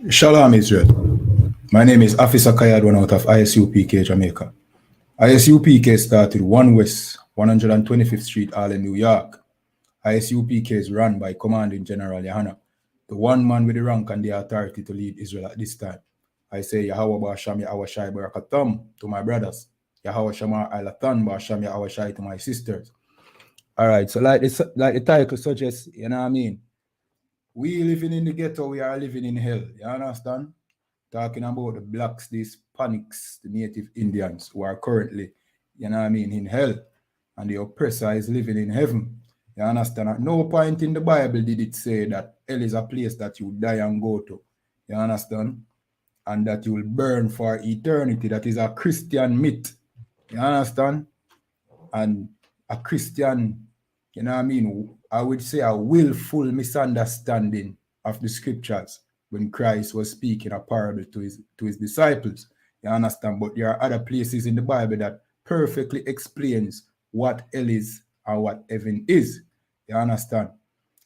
Shalom, Israel. My name is Officer Kayad, one out of I.S.U.P.K, Jamaica. I.S.U.P.K started 1 West, 125th Street, Harlem, New York. I.S.U.P.K is run by Commanding General YAHANNA, the one man with the rank and the authority to lead Israel at this time. I say Yahweh Ba'asham Yahweh Shai Barakatam to my brothers. Yahweh Shamar Alatan Ba'asham Yahweh Shai to my sisters. All right, so like the title suggests, you know what I mean? We living in the ghetto, we are living in hell. You understand? Talking about the blacks, the Hispanics, the native Indians who are currently, you know what I mean, in hell. And the oppressor is living in heaven. You understand? At no point in the Bible did it say that hell is a place that you die and go to. You understand? And that you will burn for eternity. That is a Christian myth. You understand? And a Christian, you know what I mean, I would say a willful misunderstanding of the scriptures when Christ was speaking a parable to his disciples. You understand? But there are other places in the Bible that perfectly explains what hell is and what heaven is. You understand?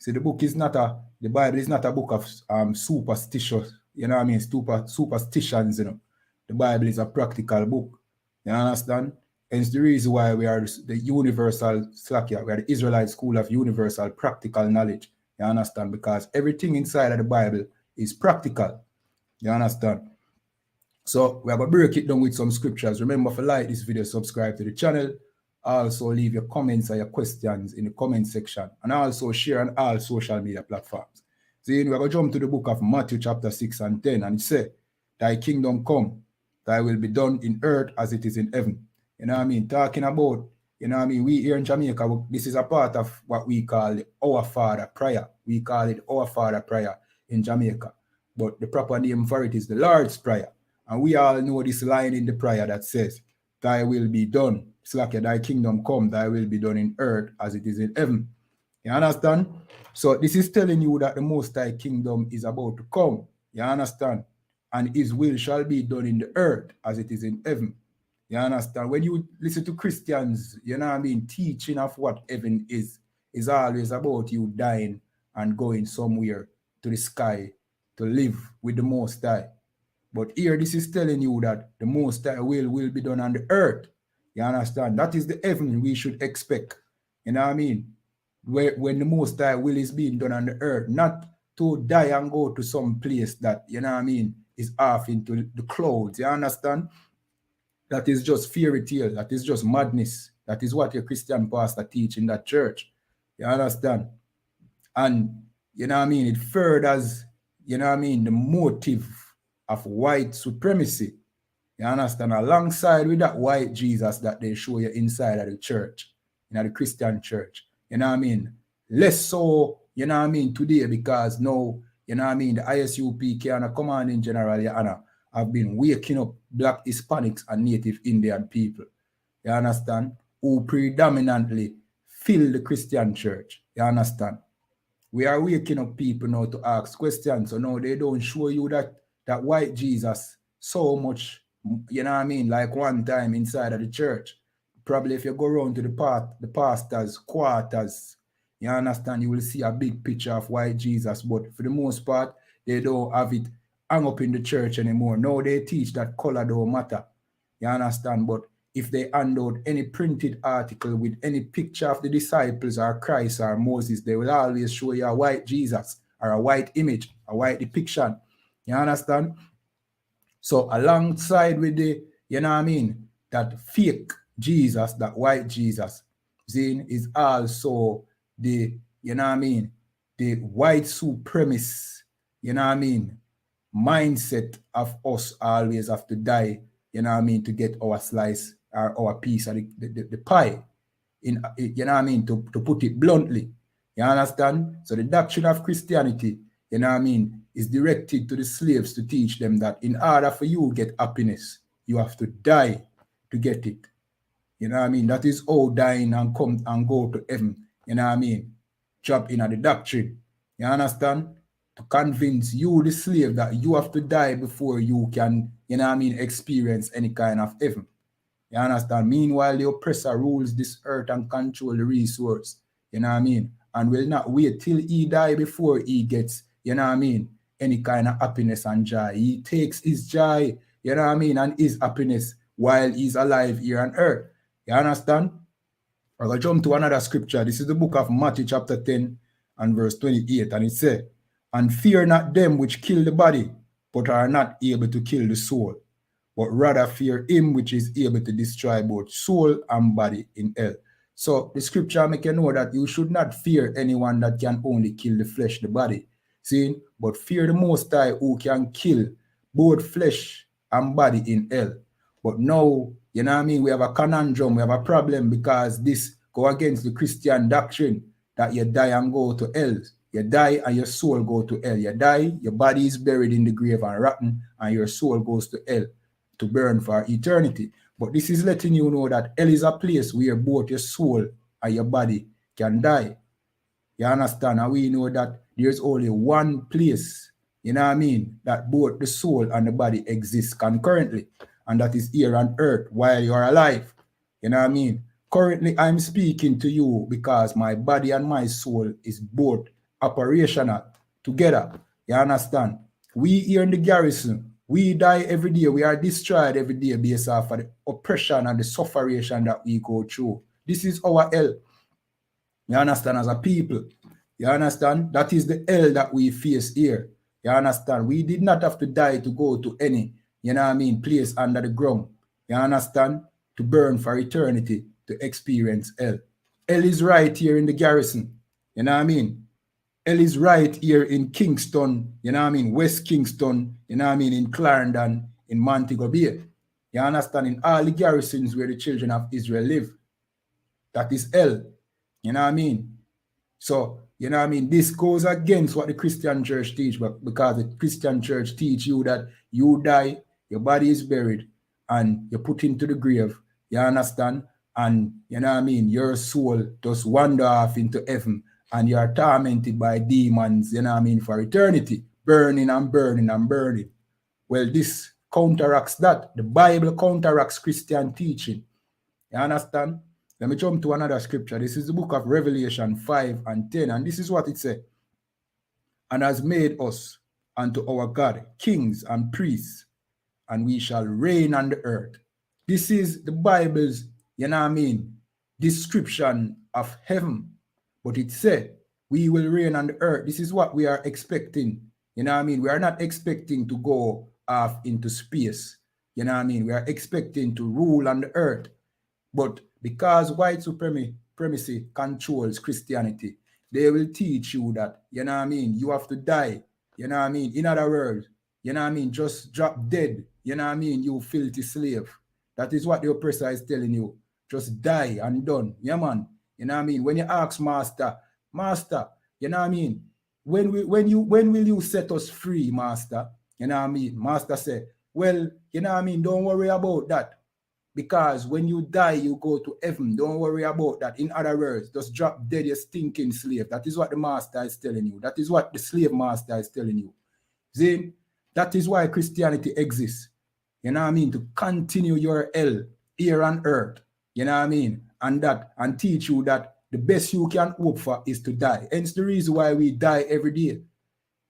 See, the Bible is not a book of superstitious, you know what I mean, superstitions, you know. The Bible is a practical book. You understand? Hence the reason why we are the universal Slakia, we are the Israelite school of universal practical knowledge. You understand? Because everything inside of the Bible is practical. You understand? So we are going to break it down with some scriptures. Remember to like this video, subscribe to the channel. Also leave your comments or your questions in the comment section. And also share on all social media platforms. So we're going to jump to the book of Matthew chapter 6 and 10. And it says, thy kingdom come, thy will be done in earth as it is in heaven. You know what I mean? Talking about, you know what I mean? We here in Jamaica, this is a part of what we call the Our Father prayer. We call it Our Father prayer in Jamaica. But the proper name for it is the Lord's Prayer. And we all know this line in the prayer that says, thy will be done. It's like thy kingdom come, thy will be done in earth as it is in heaven. You understand? So this is telling you that the Most High kingdom is about to come. You understand? And his will shall be done in the earth as it is in heaven. You understand? When you listen to Christians, you know what I mean, teaching of what heaven is always about you dying and going somewhere to the sky to live with the Most High. But here this is telling you that the Most High will be done on the earth. You understand? That is the heaven we should expect. You know what I mean? When the Most High will is being done on the earth, not to die and go to some place that, you know what I mean, is off into the clouds. You understand? That is just fairy tale. That is just madness. That is what your Christian pastor teach in that church. You understand? And, you know what I mean, it furthers, you know what I mean, the motive of white supremacy. You understand? Alongside with that white Jesus that they show you inside of the church, the Christian church. You know what I mean? Less so, you know what I mean, today, because now, you know what I mean, the I.S.U.P.K and the Commanding General YAHANNA have been waking up black Hispanics and native Indian people. You understand? Who predominantly fill the Christian church. You understand? We are waking up people now to ask questions. So now they don't show you that white Jesus so much, you know what I mean, like one time inside of the church. Probably if you go around to the pastor's quarters, you understand, you will see a big picture of white Jesus. But for the most part, they don't have it hung up in the church anymore. Now they teach that color don't matter. You understand? But if they hand out any printed article with any picture of the disciples or Christ or Moses, they will always show you a white Jesus or a white image, a white depiction. You understand? So alongside with the, you know what I mean, that fake Jesus, that white Jesus, Zine is also the, you know what I mean, the white supremacist, you know what I mean, mindset of us always have to die, you know what I mean, to get our slice or our piece of the pie. You know what I mean, to put it bluntly. You understand? So the doctrine of Christianity, you know what I mean, is directed to the slaves to teach them that in order for you to get happiness, you have to die to get it. You know what I mean? That is how dying and come and go to heaven, you know what I mean, drop in at the doctrine. You understand? To convince you, the slave, that you have to die before you can, you know what I mean, experience any kind of heaven. You understand? Meanwhile, the oppressor rules this earth and control the resource. You know what I mean? And will not wait till he die before he gets, you know what I mean, any kind of happiness and joy. He takes his joy, you know what I mean, and his happiness while he's alive here on earth. You understand? I'm going to jump to another scripture. This is the book of Matthew chapter 10 and verse 28. And it says, and fear not them which kill the body, but are not able to kill the soul, but rather fear him which is able to destroy both soul and body in hell. So the scripture make you know that you should not fear anyone that can only kill the flesh, the body. See, but fear the Most High who can kill both flesh and body in hell. But now, you know what I mean, we have a conundrum, we have a problem because this go against the Christian doctrine that you die and go to hell. You die and your soul go to hell. You die, your body is buried in the grave and rotten, and your soul goes to hell to burn for eternity. But this is letting you know that hell is a place where both your soul and your body can die. You understand? And we know that there's only one place, you know what I mean, that both the soul and the body exist concurrently, and that is here on earth while you are alive. You know what I mean? Currently, I'm speaking to you because my body and my soul is both operational together. You understand? We here in the garrison, we die every day. We are destroyed every day based off of the oppression and the suffering that we go through. This is our hell. You understand? As a people. You understand? That is the hell that we face here. You understand? We did not have to die to go to any, you know what I mean, place under the ground. You understand? To burn for eternity, to experience hell. Hell is right here in the garrison. You know what I mean? Hell is right here in Kingston, you know what I mean? West Kingston, you know what I mean? In Clarendon, in Montego Bay. You understand? In all the garrisons where the children of Israel live. That is hell. You know what I mean? So, you know what I mean? This goes against what the Christian church teach, but because the Christian church teach you that you die, your body is buried, and you're put into the grave. You understand? And, you know what I mean? Your soul just wander off into heaven, and you are tormented by demons, you know what I mean, for eternity, burning and burning and burning. Well, this counteracts that. The Bible counteracts Christian teaching. You understand? Let me jump to another scripture. This is the book of Revelation 5 and 10, and this is what it says. And has made us unto our God kings and priests, and we shall reign on the earth. This is the Bible's, you know what I mean, description of heaven. But it said, we will reign on the earth. This is what we are expecting. You know what I mean? We are not expecting to go off into space. You know what I mean? We are expecting to rule on the earth. But because white supremacy controls Christianity, they will teach you that, you know what I mean, you have to die. You know what I mean? In other words, you know what I mean, just drop dead. You know what I mean? You filthy slave. That is what the oppressor is telling you. Just die and done. Yeah, man. You know what I mean? When you ask master, you know what I mean? When will you set us free, master? You know what I mean? Master said, well, you know what I mean? Don't worry about that. Because when you die, you go to heaven. Don't worry about that. In other words, just drop dead, you stinking slave. That is what the master is telling you. That is what the slave master is telling you. See, that is why Christianity exists. You know what I mean? To continue your hell here on earth. You know what I mean? And teach you that the best you can hope for is to die. Hence the reason why we die every day.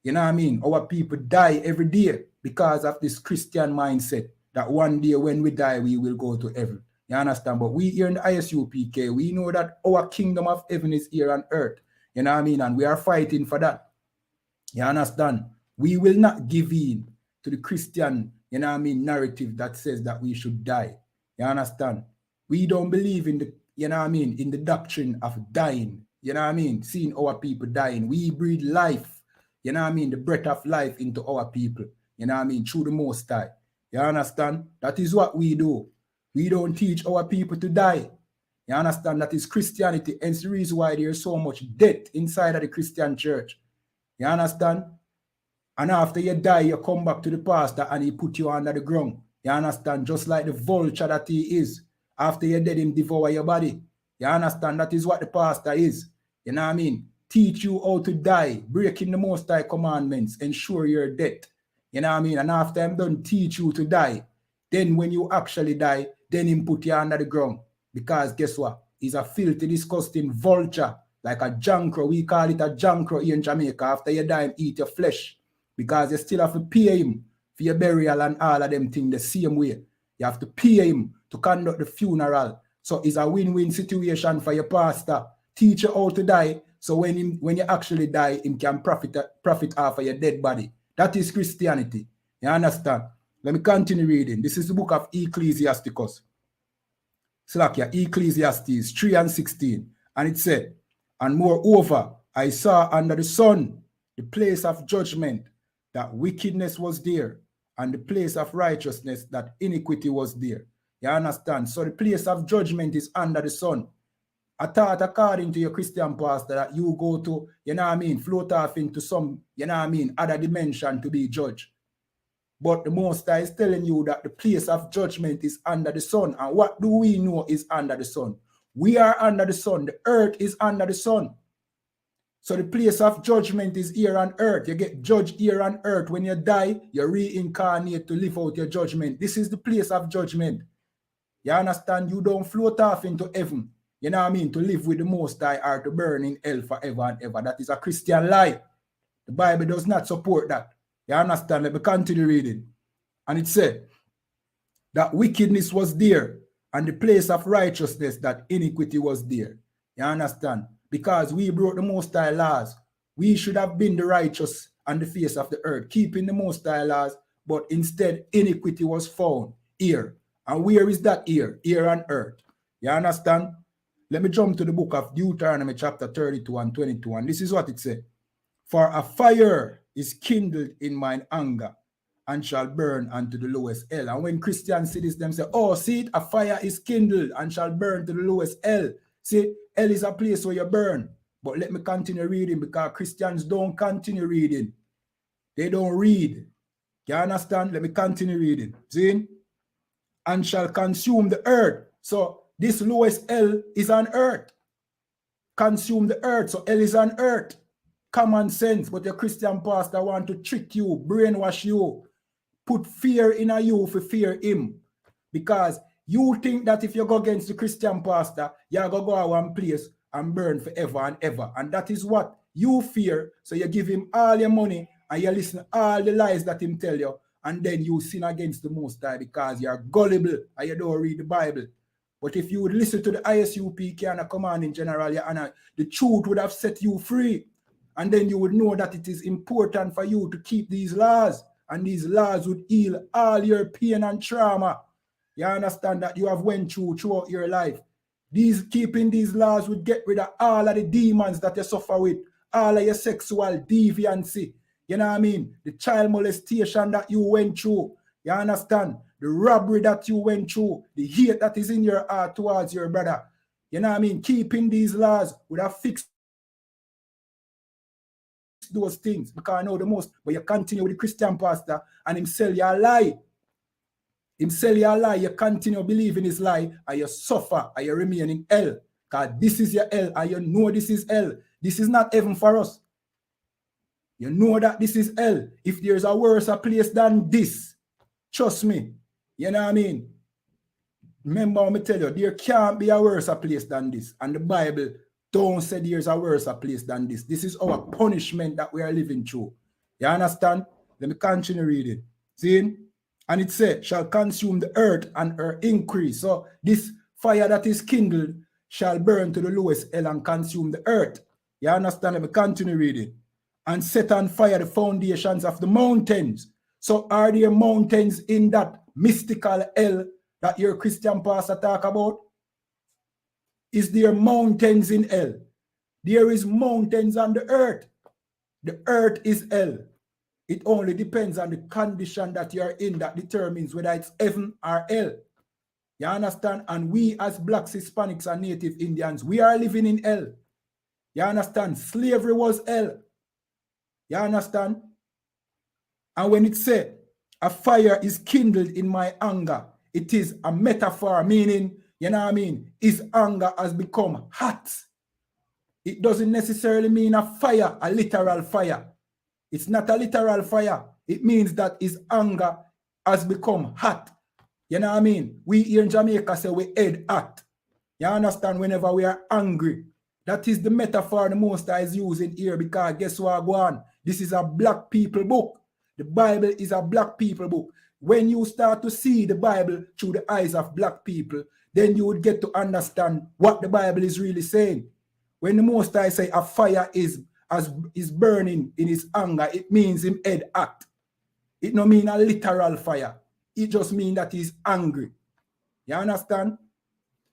You know what I mean? Our people die every day because of this Christian mindset that one day when we die, we will go to heaven. You understand? But we here in the I.S.U.P.K, we know that our kingdom of heaven is here on earth. You know what I mean? And we are fighting for that. You understand? We will not give in to the Christian, you know what I mean, narrative that says that we should die. You understand? We don't believe in the, you know what I mean, in the doctrine of dying. You know what I mean? Seeing our people dying. We breathe life, you know what I mean, the breath of life into our people. You know what I mean? Through the Most High. You understand? That is what we do. We don't teach our people to die. You understand? That is Christianity. And it's the reason why there's so much death inside of the Christian church. You understand? And after you die, you come back to the pastor and he put you under the ground. You understand? Just like the vulture that he is. After you're dead, him devour your body. You understand? That is what the pastor is. You know what I mean? Teach you how to die, breaking the Most High commandments, ensure your death. You know what I mean? And after I'm done teach you to die, then when you actually die, then him put you under the ground. Because guess what? He's a filthy, disgusting vulture, like a jankro. We call it a jankro here in Jamaica. After you die, him eat your flesh. because you still have to pay him for your burial and all of them things the same way. You have to pay him to conduct the funeral. So it's a win-win situation for your pastor. Teach you how to die, so when you actually die, him can profit off of your dead body. That is Christianity. You understand? Let me continue reading. This is the book of Ecclesiasticus. Ecclesiastes 3 and 16. And it said, and moreover, I saw under the sun the place of judgment, that wickedness was there, and the place of righteousness, that iniquity was there. You understand? So the place of judgment is under the sun. I thought, according to your Christian pastor, that you go to, you know what I mean, float off into some, you know what I mean, other dimension to be judged. But the Most High is telling you that the place of judgment is under the sun. And what do we know is under the sun? We are under the sun. The earth is under the sun. So the place of judgment is here on earth. You get judged here on earth. When you die, you reincarnate to live out your judgment. This is the place of judgment. You understand? You don't float off into heaven, you know what I mean, to live with the Most High or to burn in hell forever and ever. That is a Christian lie. The Bible does not support that. You understand? Let me continue reading. And it said that wickedness was there, and the place of righteousness, that iniquity was there. You understand? Because we broke the Most High laws. We should have been the righteous on the face of the earth, keeping the Most High laws, but instead iniquity was found here. And where is that here? Here on earth. You understand? Let me jump to the book of Deuteronomy chapter 32 and 22. And this is what it said. For a fire is kindled in mine anger, and shall burn unto the lowest hell. And when Christians see this, them say, oh, see it, a fire is kindled and shall burn to the lowest hell. See, hell is a place where you burn. But let me continue reading, because Christians don't continue reading. They don't read. You understand? Let me continue reading. See? And shall consume the earth. So this lowest hell is on earth. Consume the earth. So hell is on earth. Common sense. But your Christian pastor want to trick you, brainwash you, put fear in you for fear him. Because you think that if you go against the Christian pastor, you're going to go to one place and burn forever and ever. And that is what you fear. So you give him all your money and you listen to all the lies that him tell you. And then you sin against the Most High because you're gullible and you don't read the Bible. But if you would listen to the I.S.U.P.K and a command in general, the truth would have set you free. And then you would know that it is important for you to keep these laws. And these laws would heal all your pain and trauma. You understand that you have went throughout your life. Keeping these laws would get rid of all of the demons that you suffer with, all of your sexual deviancy. You know what I mean? The child molestation that you went through. You understand? The robbery that you went through. The hate that is in your heart towards your brother. You know what I mean? Keeping these laws would have fixed those things. Because I know the most. But you continue with the Christian pastor and him sell you a lie. Him sell you a lie. You continue believing his lie and you suffer and you remain in hell. Because this is your hell and you know this is hell. This is not heaven for us. You know that this is hell. If there's a worse place than this, trust me. You know what I mean? Remember me tell you, there can't be a worse place than this. And the Bible don't say there's a worse place than this. This is our punishment that we are living through. You understand? Let me continue reading. See? And it said, shall consume the earth and her increase. So this fire that is kindled shall burn to the lowest hell and consume the earth. You understand? Let me continue reading. And set on fire the foundations of the mountains. So are there mountains in that mystical hell that your Christian pastor talk about? Is there mountains in hell? There is mountains on the earth. The earth is hell. It only depends on the condition that you are in that determines whether it's heaven or hell. You understand? And we as blacks, Hispanics, and Native Indians, we are living in hell. You understand? Slavery was hell. You understand? And when it said, a fire is kindled in my anger, it is a metaphor, meaning, you know what I mean? His anger has become hot. It doesn't necessarily mean a fire, a literal fire. It's not a literal fire. It means that his anger has become hot. You know what I mean? We here in Jamaica say we head hot. You understand? Whenever we are angry. That is the metaphor the Most High is using here, because guess what, go on? This is a black people book. The Bible is a black people book. When you start to see the Bible through the eyes of black people, then you would get to understand what the Bible is really saying. When the Most High say a fire is burning in his anger, it means him head hot. It no mean a literal fire. It just means that he's angry. You understand?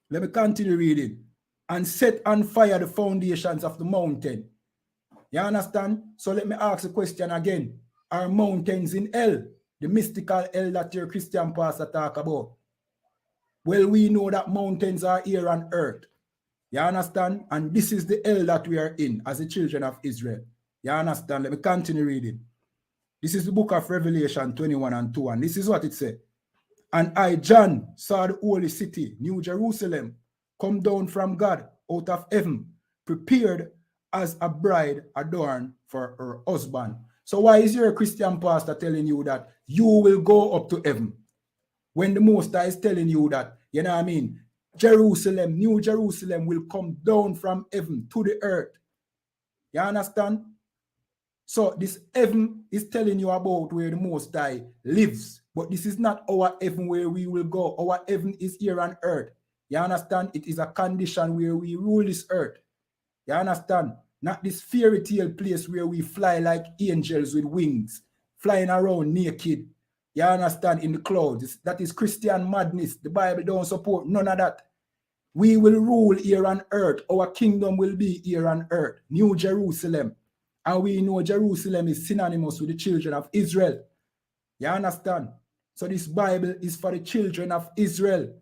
Let me continue reading. And set on fire the foundations of the mountain. You understand? So let me ask the question again. Are mountains in hell? The mystical hell that your Christian pastor talk about? Well, we know that mountains are here on earth. You understand? And this is the hell that we are in as the children of Israel. You understand? Let me continue reading. This is the book of Revelation 21 and 2. And this is what it said. And I, John, saw the holy city, New Jerusalem, come down from God out of heaven, prepared as a bride adorned for her husband. So why is your Christian pastor telling you that you will go up to heaven when the Most High is telling you that, you know what I mean, Jerusalem, New Jerusalem will come down from heaven to the earth. You understand? So this heaven is telling you about where the Most High lives. But this is not our heaven where we will go. Our heaven is here on earth. You understand? It is a condition where we rule this earth. You understand? Not this fairy tale place where we fly like angels with wings, flying around naked. You understand? In the clouds. That is Christian madness. The Bible don't support none of that. We will rule here on earth. Our kingdom will be here on earth. New Jerusalem. And we know Jerusalem is synonymous with the children of Israel. You understand? So this Bible is for the children of Israel,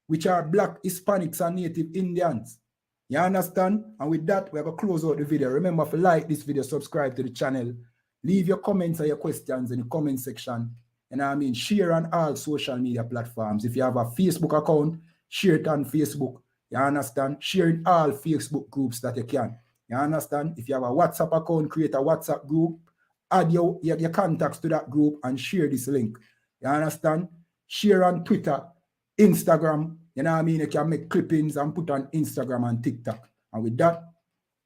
which are black, Hispanics, and native Indians. You understand? And with that, we're going to close out the video. Remember to like this video, subscribe to the channel, leave your comments or your questions in the comment section. And I mean, share on all social media platforms. If you have a Facebook account, share it on Facebook. You understand? Share in all Facebook groups that you can. You understand? If you have a WhatsApp account, create a WhatsApp group, add your contacts to that group and share this link. You understand? Share on Twitter, Instagram. You know what I mean? You can make clippings and put on Instagram and TikTok. And with that,